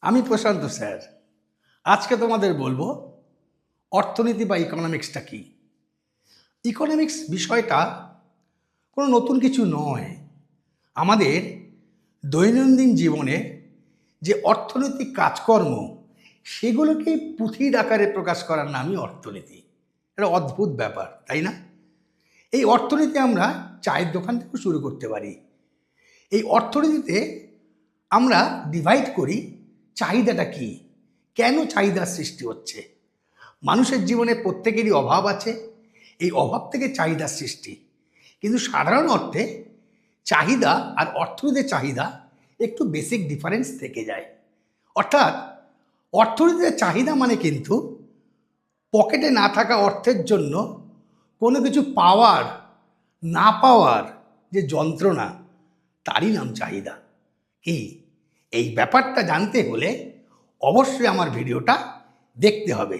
আমি প্রশান্ত স্যার। আজকে তোমাদের বলবো অর্থনীতি বা ইকোনমিক্সটা কি। ইকোনমিক্স বিষয়টা কোনো নতুন কিছু নয়। আমাদের দৈনন্দিন জীবনে যে অর্থনৈতিক কাজকর্ম সেগুলোকে পুঁথির আকারে প্রকাশ করার নামই অর্থনীতি। এটা অদ্ভুত ব্যাপার, তাই না? এই অর্থনীতি আমরা চায়ের দোকান থেকেও শুরু করতে পারি। এই অর্থনীতিতে আমরা ডিভাইড করি চাহিদাটা কি, কেন চাহিদার সৃষ্টি হচ্ছে। মানুষের জীবনে প্রত্যেকেরই অভাব আছে, এই অভাব থেকে চাহিদার সৃষ্টি। কিন্তু সাধারণ অর্থে চাহিদা আর অর্থনীতির চাহিদা একটু বেসিক ডিফারেন্স থেকে যায়। অর্থাৎ অর্থনীতির চাহিদা মানে কিন্তু পকেটে না থাকা অর্থের জন্য কোনো কিছু পাওয়ার না পাওয়ার যে যন্ত্রণা, তারই নাম চাহিদা। কি এই ব্যাপারটা জানতে হলে অবশ্যই আমার ভিডিওটা দেখতে হবে।